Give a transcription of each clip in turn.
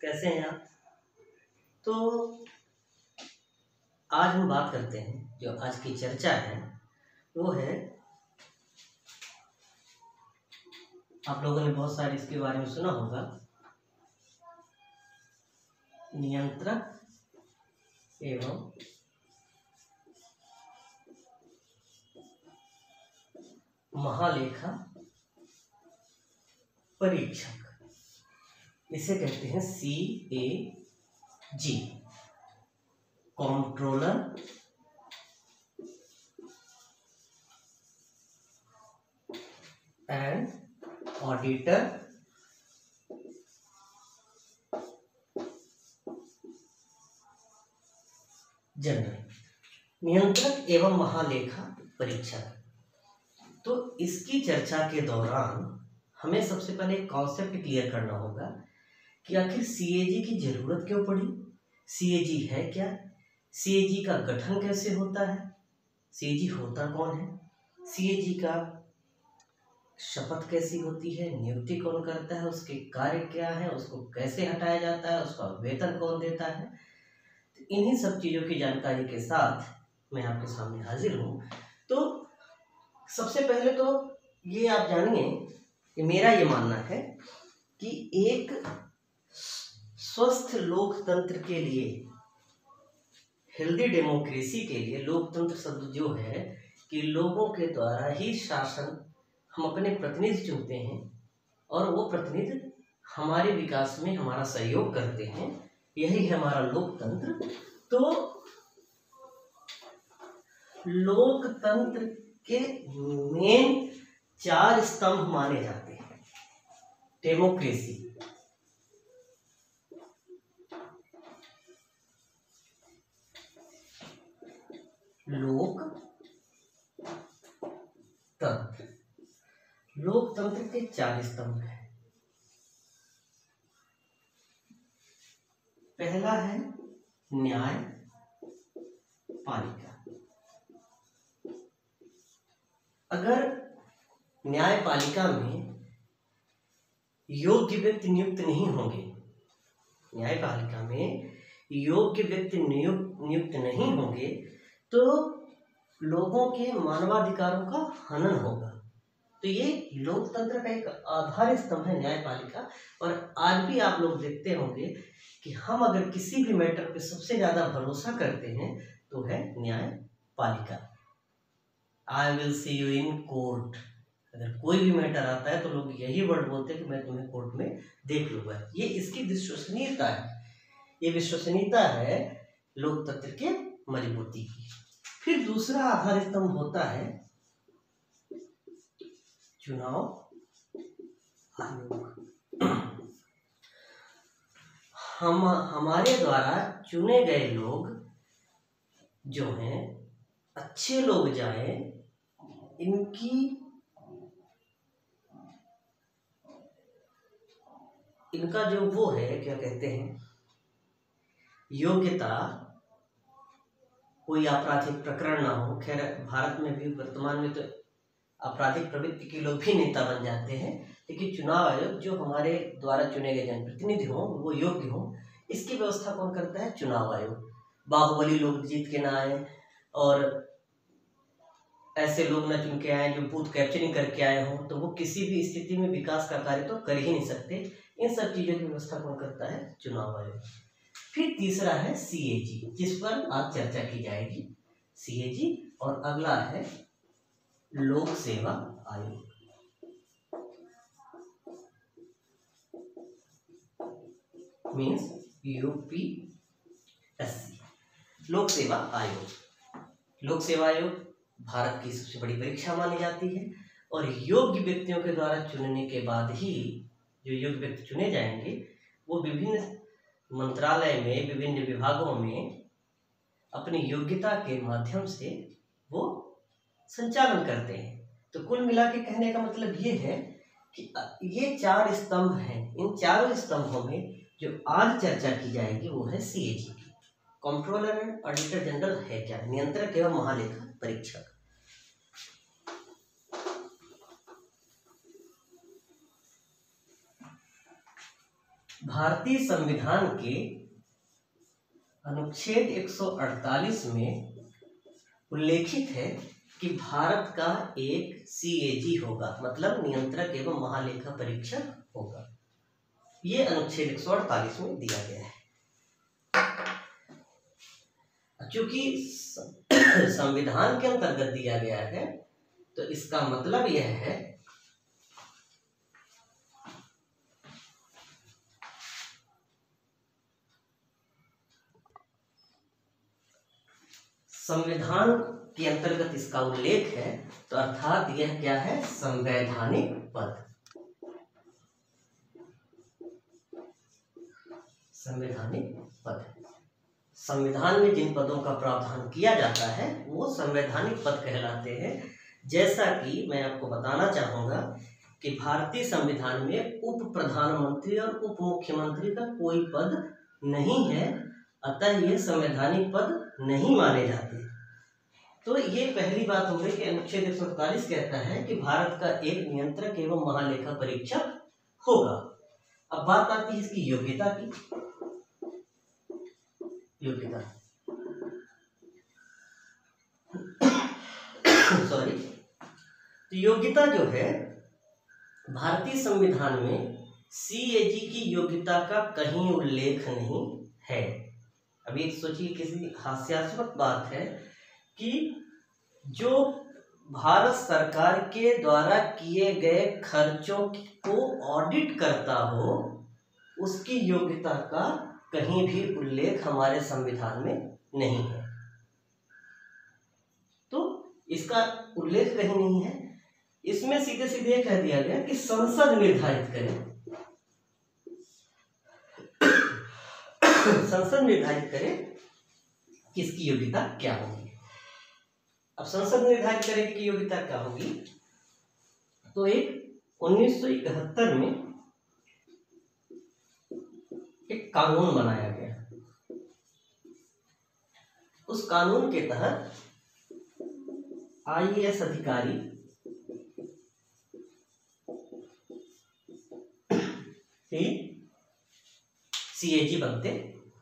कैसे हैं आप? तो आज हम बात करते हैं, जो आज की चर्चा है वो है, आप लोगों ने बहुत सारे इसके बारे में सुना होगा, नियंत्रक एवं महालेखा परीक्षक। इसे कहते हैं CAG, controller and auditor general, नियंत्रक एवं महालेखा परीक्षक। तो इसकी चर्चा के दौरान हमें सबसे पहले एक कॉन्सेप्ट क्लियर करना होगा कि आखिर CAG की जरूरत क्यों पड़ी, CAG है क्या, CAG का गठन कैसे होता है, CAG होता कौन है, CAG का शपथ कैसी होती है, नियुक्ति कौन करता है, उसके कार्य क्या है, उसको कैसे हटाया जाता है, उसका वेतन कौन देता है। तो इन्हीं सब चीज़ों की जानकारी के साथ मैं आपके सामने हाजिर हूँ। तो सबसे पहले तो ये आप जानिए कि मेरा ये मानना है कि एक स्वस्थ लोकतंत्र के लिए, हेल्दी डेमोक्रेसी के लिए, लोकतंत्र शब्द जो है कि लोगों के द्वारा ही शासन, हम अपने प्रतिनिधि चुनते हैं और वो प्रतिनिधि हमारे विकास में हमारा सहयोग करते हैं, यही है हमारा लोकतंत्र। तो लोकतंत्र के मेन 4 स्तंभ माने जाते हैं। डेमोक्रेसी, लोकतंत्र, लोकतंत्र के 4 स्तंभ हैं। पहला है न्यायपालिका। अगर न्यायपालिका में योग्य व्यक्ति नियुक्त नहीं होंगे, न्यायपालिका में योग्य व्यक्ति नियुक्त नहीं होंगे तो लोगों के मानवाधिकारों का हनन होगा। तो ये लोकतंत्र का एक आधार स्तंभ है न्यायपालिका। और आज भी आप लोग देखते होंगे कि हम अगर किसी भी मैटर पे सबसे ज्यादा भरोसा करते हैं तो है न्यायपालिका। I will see you in court. अगर कोई भी मैटर आता है तो लोग यही वर्ड बोलते हैं कि मैं तुम्हें कोर्ट में देख लूंगा। ये इसकी विश्वसनीयता है, ये विश्वसनीयता है लोकतंत्र के मजबूती की। फिर दूसरा आधार स्तंभ होता है चुनाव आयोग। हमारे द्वारा चुने गए लोग जो हैं, अच्छे लोग जाए, इनका जो वो है, क्या कहते हैं, योग्यता, कोई आपराधिक प्रकरण ना हो। खैर भारत में भी वर्तमान में तो आपराधिक प्रवृत्ति के लोग भी नेता बन जाते हैं, लेकिन चुनाव आयोग जो हमारे द्वारा चुने गए जनप्रतिनिधि हों वो योग्य हों, इसकी व्यवस्था कौन करता है? चुनाव आयोग। बाहुबली लोग जीत के ना आए और ऐसे लोग ना चुन के आए जो बूथ कैप्चरिंग करके आए हों, तो वो किसी भी स्थिति में विकास का कार्य तो कर ही नहीं सकते। इन सब चीजों की व्यवस्था कौन करता है? चुनाव आयोग। फिर तीसरा है CAG, जिस पर आज चर्चा की जाएगी, CAG। और अगला है लोक सेवा आयोग। मीन्स UPSC, लोक सेवा आयोग। लोक सेवा आयोग भारत की सबसे बड़ी परीक्षा मानी जाती है और योग्य व्यक्तियों के द्वारा चुनने के बाद ही जो योग्य व्यक्ति चुने जाएंगे वो विभिन्न मंत्रालय में, विभिन्न विभागों में अपनी योग्यता के माध्यम से वो संचालन करते हैं। तो कुल मिला के कहने का मतलब ये है कि ये 4 स्तंभ हैं। इन चारों स्तंभों में जो आज चर्चा की जाएगी वो है CAG की। कंट्रोलर एंड ऑडिटर जनरल है क्या? नियंत्रक एवं महालेखा परीक्षक। भारतीय संविधान के अनुच्छेद 148 में उल्लेखित है कि भारत का एक सीएजी होगा, मतलब नियंत्रक एवं महालेखा परीक्षक होगा। ये अनुच्छेद 148 में दिया गया है। क्योंकि संविधान के अंतर्गत दिया गया है तो इसका मतलब यह है संविधान के अंतर्गत इसका उल्लेख है, तो अर्थात यह क्या है, संवैधानिक पद। संवैधानिक पद, संविधान में जिन पदों का प्रावधान किया जाता है वो संवैधानिक पद कहलाते हैं। जैसा कि मैं आपको बताना चाहूँगा कि भारतीय संविधान में उप प्रधानमंत्री और उप मुख्यमंत्री का कोई पद नहीं है, अतः ये संवैधानिक पद नहीं माने जाते। तो ये पहली बात हो गई कि अनुच्छेद 147 कहता है कि भारत का एक नियंत्रक एवं महालेखा परीक्षक होगा। अब बात आती है इसकी योग्यता की। योग्यता सॉरी, तो योग्यता जो है, भारतीय संविधान में सीएजी की योग्यता का कहीं उल्लेख नहीं है। अभी सोचिए, किसी हास्यास्पद बात है कि जो भारत सरकार के द्वारा किए गए खर्चों को ऑडिट करता हो, उसकी योग्यता का कहीं भी उल्लेख हमारे संविधान में नहीं है। तो इसका उल्लेख कहीं नहीं है। इसमें सीधे सीधे कह दिया गया कि संसद निर्धारित करे, संसद निर्धारित करे कि इसकी योग्यता क्या होगी। अब संसद निर्धारित करेगी कि योग्यता क्या होगी, तो एक 1971 में एक कानून बनाया गया। उस कानून के तहत आईएएस अधिकारी ही सीएजी बनते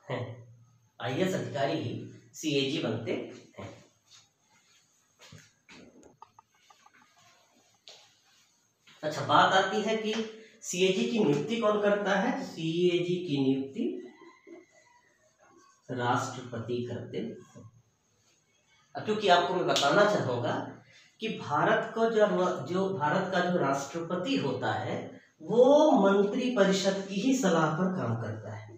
हैं। आईएएस अधिकारी ही सीएजी बनते हैं। अच्छा, बात आती है कि सीएजी की नियुक्ति कौन करता है। सीएजी की नियुक्ति राष्ट्रपति करते हैं। क्योंकि आपको मैं बताना चाहूंगा कि भारत का जो राष्ट्रपति होता है वो मंत्री परिषद की ही सलाह पर काम करता है।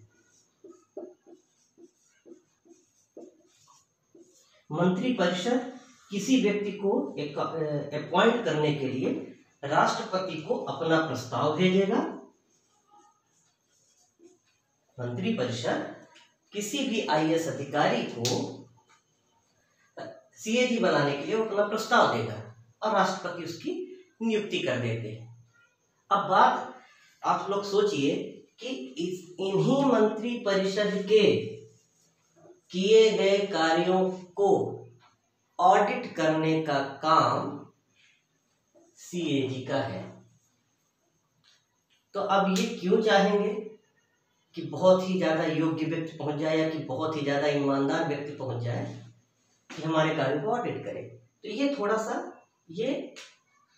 मंत्री परिषद किसी व्यक्ति को अपॉइंट करने के लिए राष्ट्रपति को अपना प्रस्ताव भेजेगा। मंत्री परिषद किसी भी आईएएस अधिकारी को सीएजी बनाने के लिए अपना प्रस्ताव देगा और राष्ट्रपति उसकी नियुक्ति कर देते हैं। अब बात आप लोग सोचिए कि इन्हीं मंत्री परिषद के किए गए कार्यों को ऑडिट करने का काम सीएजी का है। तो अब ये क्यों चाहेंगे कि बहुत ही ज्यादा योग्य व्यक्ति पहुंच जाए या कि बहुत ही ज्यादा ईमानदार व्यक्ति पहुंच जाए कि हमारे कार्यों को ऑडिट करे। तो ये थोड़ा सा ये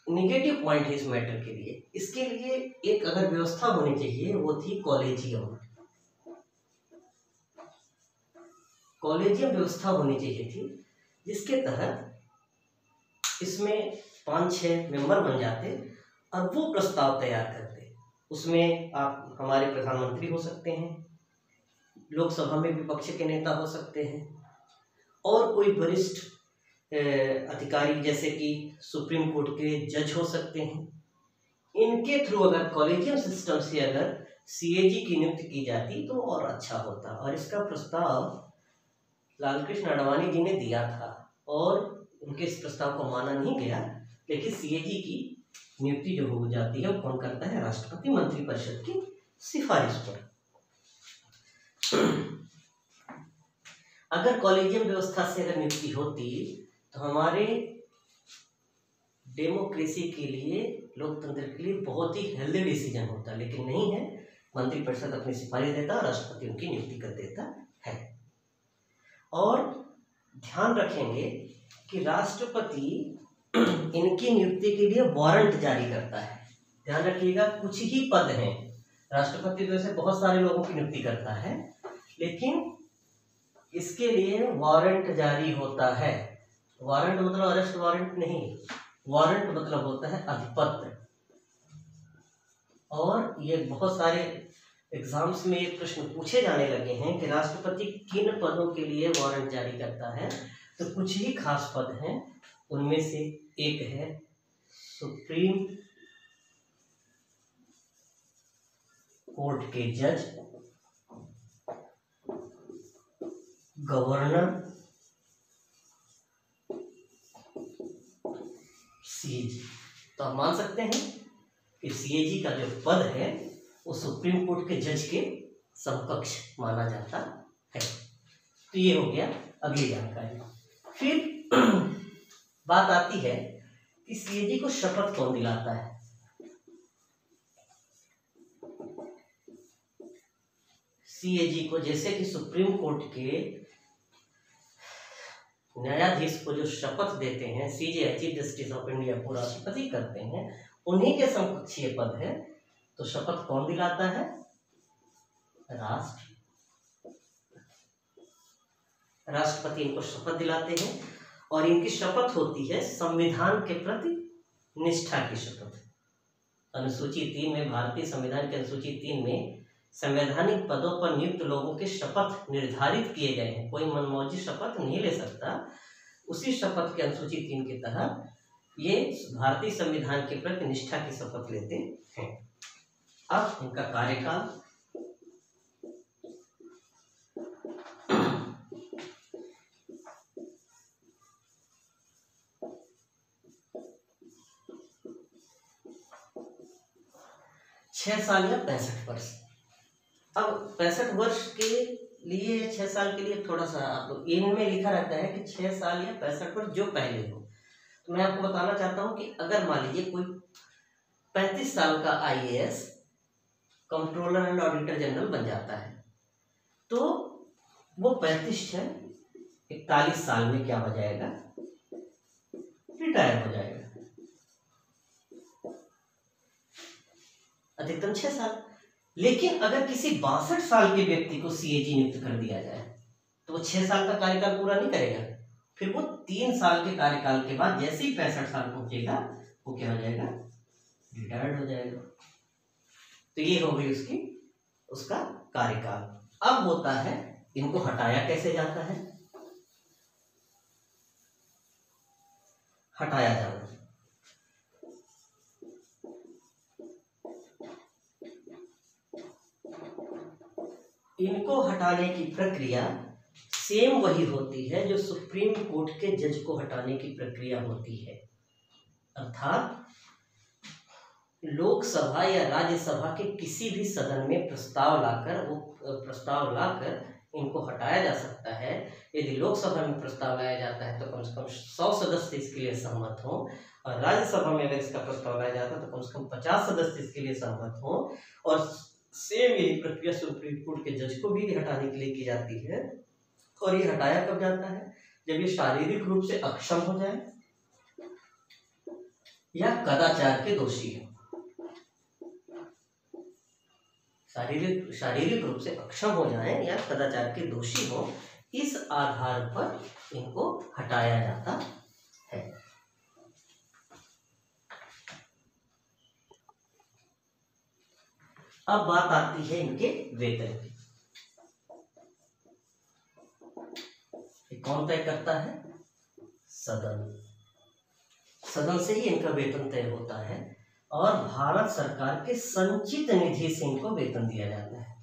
निगेटिव पॉइंट है इस मैटर के लिए। इसके लिए एक अगर व्यवस्था होनी चाहिए वो थी कॉलेजियम। कॉलेजियम व्यवस्था होनी चाहिए थी जिसके तहत इसमें 5-6 मेंबर बन जाते और वो प्रस्ताव तैयार करते। उसमें आप हमारे प्रधानमंत्री हो सकते हैं, लोकसभा में विपक्ष के नेता हो सकते हैं और कोई वरिष्ठ अधिकारी जैसे कि सुप्रीम कोर्ट के जज हो सकते हैं। इनके थ्रू अगर कॉलेजियम सिस्टम से अगर सीएजी की नियुक्ति की जाती तो और अच्छा होता। और इसका प्रस्ताव लालकृष्ण आडवाणी जी ने दिया था और उनके इस प्रस्ताव को माना नहीं गया। लेकिन सीएजी की नियुक्ति जो हो जाती है वो कौन करता है, राष्ट्रपति मंत्री परिषद की सिफारिश पर। अगर कॉलेजियम व्यवस्था से अगर नियुक्ति होती तो हमारे डेमोक्रेसी के लिए, लोकतंत्र के लिए बहुत ही हेल्दी डिसीजन होता, लेकिन नहीं है। मंत्रिपरिषद अपनी सिफारिश देता है और राष्ट्रपति उनकी नियुक्ति कर देता है। और ध्यान रखेंगे कि राष्ट्रपति इनकी नियुक्ति के लिए वारंट जारी करता है। ध्यान रखिएगा, कुछ ही पद हैं, राष्ट्रपति तो ऐसे बहुत सारे लोगों की नियुक्ति करता है, लेकिन इसके लिए वारंट जारी होता है। वारंट मतलब अरेस्ट वारंट नहीं, वारंट मतलब होता है अधिपत्र। और ये बहुत सारे एग्जाम्स में ये प्रश्न पूछे जाने लगे हैं कि राष्ट्रपति किन पदों के लिए वारंट जारी करता है। तो कुछ ही खास पद हैं, उनमें से एक है सुप्रीम कोर्ट के जज, गवर्नर, सीएजी। तो आप मान सकते हैं कि सीएजी का जो पद है वो सुप्रीम कोर्ट के जज के समकक्ष माना जाता है। तो ये हो गया अगली जानकारी। फिर बात आती है कि सीएजी को शपथ कौन दिलाता है। सीएजी को, जैसे कि सुप्रीम कोर्ट के न्यायाधीश को जो शपथ देते हैं CJI, chief justice of India को राष्ट्रपति करते हैं, उन्हीं के समकक्षीय पद है। तो शपथ कौन दिलाता है? राष्ट्रपति इनको शपथ दिलाते हैं और इनकी शपथ होती है संविधान के प्रति निष्ठा की शपथ। अनुसूची 3 में, भारतीय संविधान के अनुसूची 3 में संवैधानिक पदों पर नियुक्त लोगों के शपथ निर्धारित किए गए हैं। कोई मनमौजी शपथ नहीं ले सकता। उसी शपथ के अनुसूची 3 के तहत ये भारतीय संविधान के प्रति निष्ठा की शपथ लेते हैं। अब इनका कार्यकाल, छह साल या 65 वर्ष। अब 65 वर्ष के लिए 6 साल के लिए थोड़ा सा आप लोग इनमें लिखा रहता है कि 6 साल या 65 वर्ष जो पहले हो। तो मैं आपको बताना चाहता हूं कि अगर मान लीजिए कोई 35 साल का IAS controller and auditor general बन जाता है, तो वो 41 साल में क्या हो जाएगा? रिटायर हो जाएगा। अधिकतम 6 साल। लेकिन अगर किसी 62 साल के व्यक्ति को सीएजी नियुक्त कर दिया जाए तो वो 6 साल का कार्यकाल पूरा नहीं करेगा। फिर वो 3 साल के कार्यकाल के बाद जैसे ही 65 साल पहुंचेगा वो क्या हो जाएगा? रिटायर्ड हो जाएगा। तो ये हो गई उसका कार्यकाल। अब होता है इनको हटाया कैसे जाता है? हटाया जाना, इनको हटाने की प्रक्रिया सेम वही होती है जो सुप्रीम कोर्ट के जज को हटाने की प्रक्रिया होती है। अर्थात लोकसभा या राज्यसभा के किसी भी सदन में प्रस्ताव लाकर इनको हटाया जा सकता है। यदि लोकसभा में प्रस्ताव लाया जाता है तो कम से कम 100 सदस्य इसके लिए सहमत हो, और राज्यसभा में अगर इसका प्रस्ताव लाया जाता है तो कम से कम 50 सदस्य इसके लिए सहमत हो। और सेम यही प्रक्रिया सुप्रीम कोर्ट के जज को भी हटाने के लिए की जाती है। और ये हटाया कब जाता है? जब ये शारीरिक रूप से अक्षम हो जाए या कदाचार के दोषी हो। शारीरिक रूप से अक्षम हो जाए या कदाचार के दोषी हो, इस आधार पर इनको हटाया जाता है। अब बात आती है इनके वेतन की। कौन तय करता है? सदन से ही इनका वेतन तय होता है और भारत सरकार के संचित निधि से इनको वेतन दिया जाता है।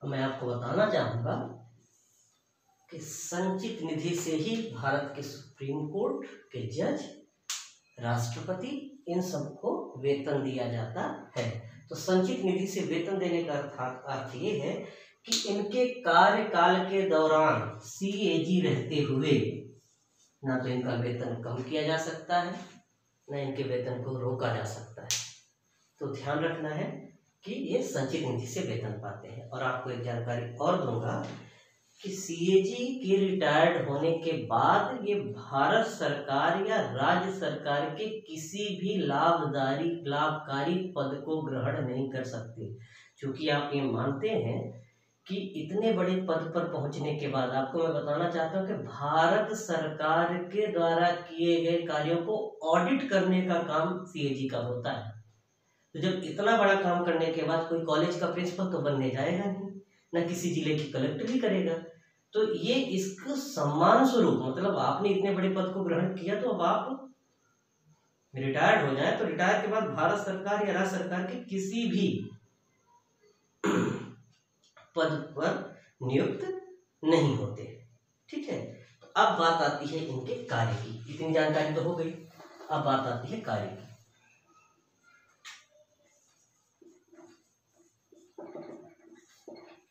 मैं आपको बताना चाहूंगा कि संचित निधि से ही भारत के सुप्रीम कोर्ट के जज, राष्ट्रपति, इन सबको वेतन दिया जाता है। तो संचित निधि से वेतन देने का अर्थ ये है कि इनके कार्यकाल के दौरान सीएजी रहते हुए ना तो इनका वेतन कम किया जा सकता है, न इनके वेतन को रोका जा सकता है। तो ध्यान रखना है कि ये संचित निधि से वेतन पाते हैं। और आपको एक जानकारी और दूंगा कि सीएजी के रिटायर्ड होने के बाद ये भारत सरकार या राज्य सरकार के किसी भी लाभकारी पद को ग्रहण नहीं कर सकते। क्योंकि आप ये मानते हैं कि इतने बड़े पद पर पहुंचने के बाद आपको मैं बताना चाहता हूं कि भारत सरकार के द्वारा किए गए कार्यों को ऑडिट करने का काम सीएजी का होता है। तो जब इतना बड़ा काम करने के बाद कोई कॉलेज का प्रिंसिपल तो बनने जाएगा नहीं, ना किसी जिले की कलेक्टर ही करेगा। तो ये इसका सम्मान स्वरूप, मतलब आपने इतने बड़े पद को ग्रहण किया तो अब आप रिटायर्ड हो जाए तो रिटायर के बाद भारत सरकार या राज्य सरकार के किसी भी पद पर नियुक्त नहीं होते। ठीक है, तो अब बात आती है इनके कार्य की। इतनी जानकारी तो हो गई, अब बात आती है कार्य की।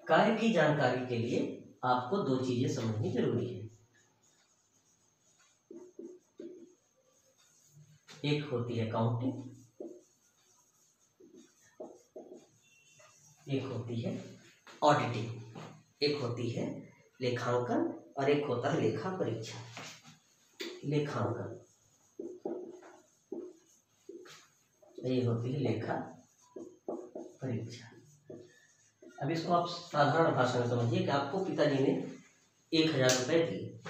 कार्य की जानकारी के लिए आपको दो चीजें समझनी जरूरी है। एक होती है अकाउंटिंग, एक होती है ऑडिटिंग, एक होती है लेखांकन और एक होता है लेखा परीक्षा। लेखांकन ये होती है लेखा परीक्षा। अब इसको आप साधारण भाषा में समझिए कि आपको पिताजी ने 1000 रुपये दिए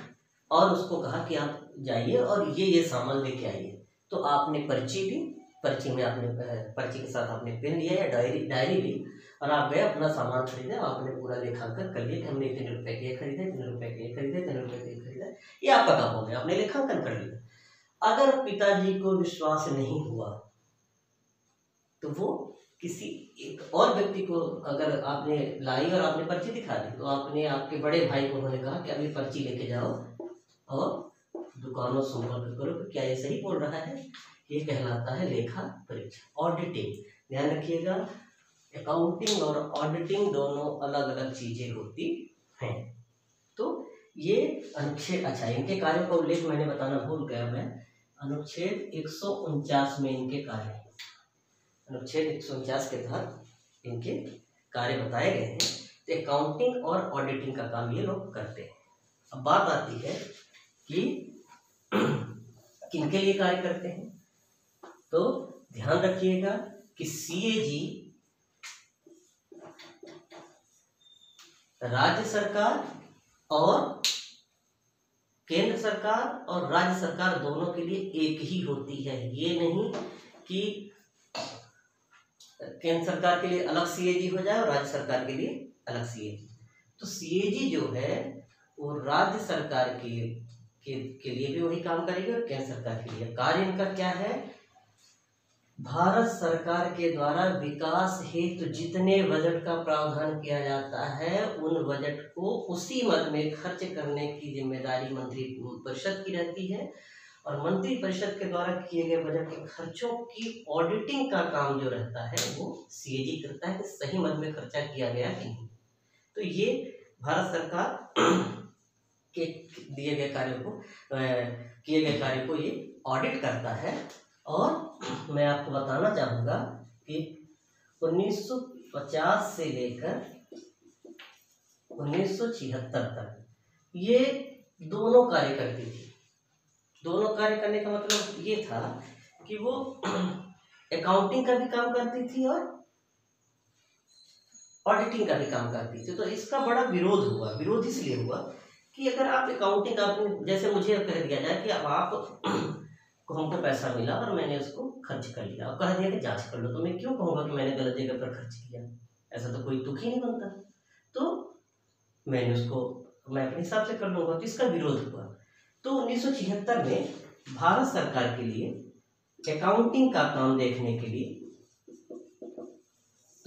और उसको कहा कि आप जाइए और ये सामान लेके आइए। तो आपने पर्ची ली, पर्ची में आपने पर्ची के साथ आपने पेन लिया या डायरी ली और आप गए अपना सामान खरीदे। आपने पूरा लेखांकन कर लिया कि हमने इतने रुपए के ये खरीदे, इतने रुपए के ये खरीदे, इतने रुपए के ये खरीदा, ये आपका काम हो गया, आपने लेखांकन कर लिया। अगर पिताजी को विश्वास नहीं हुआ तो वो किसी एक और व्यक्ति को, अगर आपने लाई और आपने पर्ची दिखा दी तो आपने आपके बड़े भाई को उन्होंने कहा कि अभी पर्ची लेके जाओ और दुकानों संपर्क करो कि क्या ये सही बोल रहा है। ये कहलाता है लेखा परीक्षा, ऑडिटिंग। ध्यान रखिएगा, अकाउंटिंग और ऑडिटिंग दोनों अलग अलग चीजें होती हैं। तो ये अनुच्छेद, अच्छा इनके कार्यों का उल्लेख मैंने बताना भूल गया मैं, अनुच्छेद 149 में इनके कार्य, अनुच्छेद 149 के तहत इनके कार्य बताए गए हैं। तो अकाउंटिंग और ऑडिटिंग का काम ये लोग करते हैं। अब बात आती है कि किनके लिए कार्य करते हैं। तो ध्यान रखिएगा कि सीएजी राज्य सरकार और केंद्र सरकार और राज्य सरकार दोनों के लिए एक ही होती है। ये नहीं कि केंद्र सरकार के लिए अलग सीएजी हो जाए और राज्य सरकार के लिए अलग सीएजी। तो सीएजी जो है वो राज्य सरकार के लिए भी वही काम करेगी और केंद्र सरकार के लिए। कार्य इनका क्या है, भारत सरकार के द्वारा विकास हेतु जितने बजट का प्रावधान किया जाता है उन बजट को उसी मद में खर्च करने की जिम्मेदारी मंत्री परिषद की रहती है। और मंत्री परिषद के द्वारा किए गए बजट के खर्चों की ऑडिटिंग का काम जो रहता है वो सीएजी करता है कि सही मद में खर्चा किया गया कि नहीं। तो ये भारत सरकार के दिए गए कार्यों को ये ऑडिट करता है। और मैं आपको बताना चाहूँगा कि 1950 से लेकर 1976 तक ये दोनों कार्य करती थी। दोनों कार्य करने का मतलब ये था कि वो अकाउंटिंग का भी काम करती थी और ऑडिटिंग का भी काम करती थी। तो इसका बड़ा विरोध हुआ। विरोध इसलिए हुआ कि अगर आप अकाउंटिंग, आपने जैसे मुझे कह दिया जाए कि अब आप को हमको पैसा मिला और मैंने उसको खर्च कर लिया और कह दिया कि जांच कर लो, तो मैं क्यों कहूँगा कि मैंने गलत जगह पर खर्च किया। ऐसा तो कोई तुक ही नहीं बनता। तो मैंने उसको मैं अपने हिसाब से कर लूँगा। तो इसका विरोध हुआ। तो 1976 में भारत सरकार के लिए अकाउंटिंग का काम देखने के लिए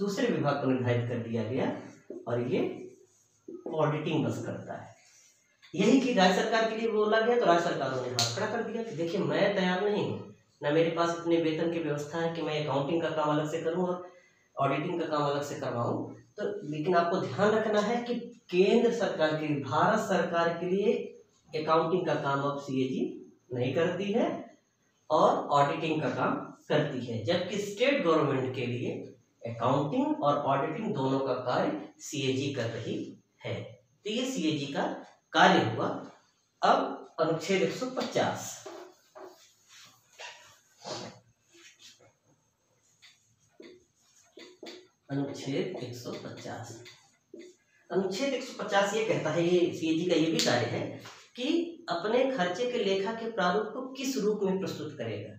दूसरे विभाग को निर्धारित कर दिया गया और ये ऑडिटिंग बस करता है। यही कि राज्य सरकार के लिए बोला गया तो राज्य सरकारों ने हाथ खड़ा कर दिया कि देखिए मैं तैयार नहीं हूँ, ना मेरे पास इतने वेतन की व्यवस्था है कि मैं अकाउंटिंग का काम अलग से करूँ और ऑडिटिंग का काम अलग से करवाऊँ। तो लेकिन आपको ध्यान रखना है कि केंद्र सरकार के लिए, भारत सरकार के लिए अकाउंटिंग का काम अब सीएजी नहीं करती है और ऑडिटिंग का काम करती है। जबकि स्टेट गवर्नमेंट के लिए अकाउंटिंग और ऑडिटिंग दोनों का कार्य सीएजी कर रही है। तो ये सीएजी का कार्य हुआ। अब अनुच्छेद 150, अनुच्छेद 150, अनुच्छेद 150 ये कहता है, ये सीएजी का ये भी कार्य है कि अपने खर्चे के लेखा के प्रारूप को किस रूप में प्रस्तुत करेगा।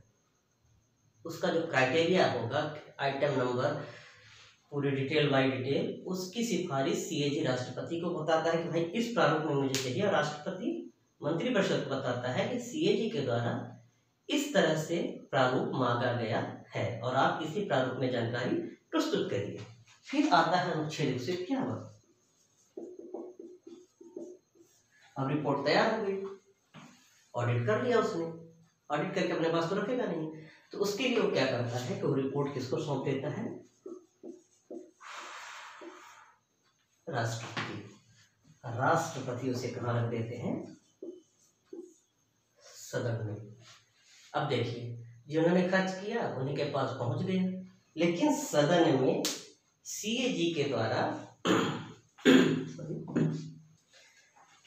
उसका जो क्राइटेरिया होगा, आइटम नंबर, पूरी डिटेल बाय डिटेल, उसकी सिफारिश सीएजी राष्ट्रपति को बताता है कि भाई इस प्रारूप में मुझे चाहिए, और राष्ट्रपति मंत्रिपरिषद को बताता है कि सीएजी के द्वारा इस तरह से प्रारूप मांगा गया है और आप इसी प्रारूप में जानकारी प्रस्तुत करिए। फिर आता है अनुच्छेद 151। अब रिपोर्ट तैयार हो गई, ऑडिट कर लिया उसने, ऑडिट करके अपने पास तो रखेगा नहीं, तो उसके लिए वो क्या करता है कि वो रिपोर्ट किसको सौंप देता है, राष्ट्रपति। राष्ट्रपति उसे कहाँ रख देते हैं, सदन में। अब देखिए, जिन्होंने खर्च किया उन्हीं के पास पहुंच गए, लेकिन सदन में सीएजी के द्वारा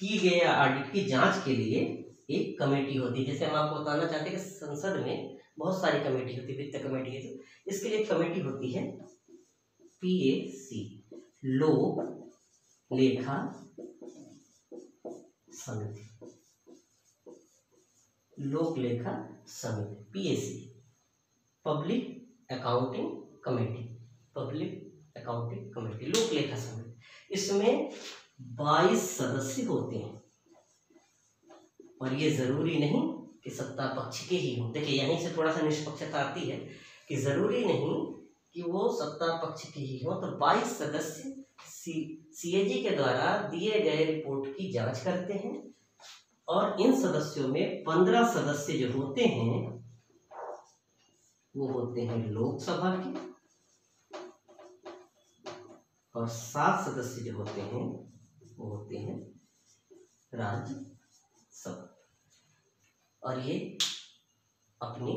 की गई ऑडिट की जांच के लिए एक कमेटी होती है। जैसे हम आपको बताना चाहते हैं कि संसद में बहुत सारी कमेटी होती है, वित्त कमेटी है, तो इसके लिए एक कमेटी होती है पीएसी, लोक लेखा समिति, लोक लेखा समिति, PAC, public accounting committee, public accounting committee, लोक लेखा समिति। इसमें 22 सदस्य होते हैं और ये जरूरी नहीं कि सत्ता पक्ष के ही हो। देखिए, यहीं से थोड़ा सा निष्पक्षता आती है कि जरूरी नहीं कि वो सत्ता पक्ष के ही हो। तो 22 सदस्य सीएजी के द्वारा दिए गए रिपोर्ट की जांच करते हैं, और इन सदस्यों में 15 सदस्य जो होते हैं वो होते हैं लोकसभा के, और 7 सदस्य जो होते हैं वो होते हैं राज्यसभा। और ये अपनी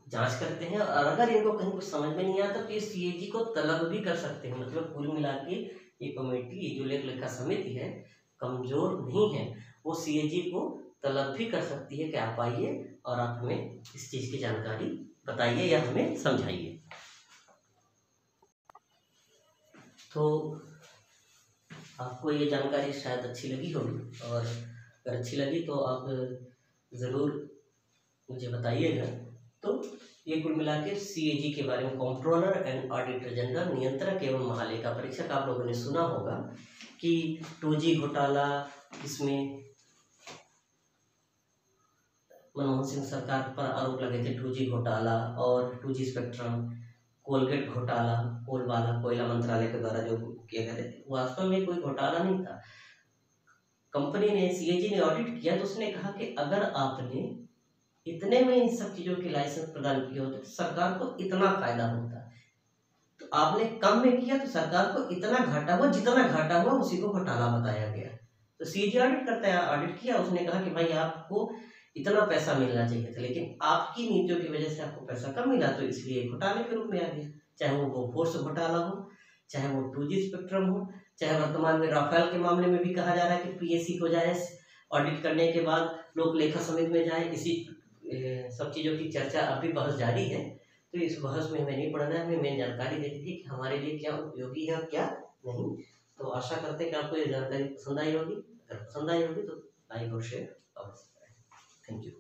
जांच करते हैं, और अगर इनको कहीं कुछ समझ में नहीं आता तो ये सीएजी को तलब भी कर सकते हैं। मतलब कुल मिला के ये कमेटी, ये जो लेख लेखा समिति है, कमजोर नहीं है, वो सीएजी को तलब भी कर सकती है कि आप आइए और आप हमें इस चीज़ की जानकारी बताइए या हमें समझाइए। तो आपको ये जानकारी शायद अच्छी लगी होगी, और अगर अच्छी लगी तो आप ज़रूर मुझे बताइएगा। तो ये कुल मिला के सीएजी के बारे में, कंट्रोलर एंड ऑडिटर जनरल, नियंत्रक एवं महालेखा परीक्षक, आप लोगों ने सुना होगा कि 2G घोटाला, इसमें मनमोहन सिंह सरकार पर आरोप लगे थे 2G घोटाला और 2G स्पेक्ट्रम, कोलगेट घोटाला, कोयला मंत्रालय के द्वारा जो किया गया था, वास्तव में कोई घोटाला नहीं था। कंपनी ने, सीएजी ने ऑडिट किया तो उसने कहा कि अगर आपने इतने में इन सब चीज़ों के लाइसेंस प्रदान किए होते तो सरकार को इतना फायदा होता, तो आपने कम में किया तो सरकार को इतना घाटा हुआ, जितना घाटा हुआ उसी को घोटाला बताया गया। तो सीएजी ऑडिट करता है, ऑडिट किया, उसने कहा कि भाई आपको इतना पैसा मिलना चाहिए था, लेकिन आपकी नीतियों की वजह से आपको पैसा कम मिला, तो इसलिए घोटाले के रूप में आ गया। चाहे वो बोफोर्स घोटाला हो, चाहे वो 2G स्पेक्ट्रम हो, चाहे वर्तमान में राफेल के मामले में भी कहा जा रहा है कि पीएसी को जाए, ऑडिट करने के बाद लोक लेखा समिति में जाए। इसी सब चीज़ों की चर्चा अभी बहस जारी है, तो इस बहस में हमें नहीं पढ़ना है, हमें मेन जानकारी देनी थी कि हमारे लिए क्या उपयोगी है और क्या नहीं। तो आशा करते हैं कि आपको ये जानकारी पसंद आई होगी। अगर पसंद आई होगी तो लाइक और शेयर अवश्य करें। Thank you.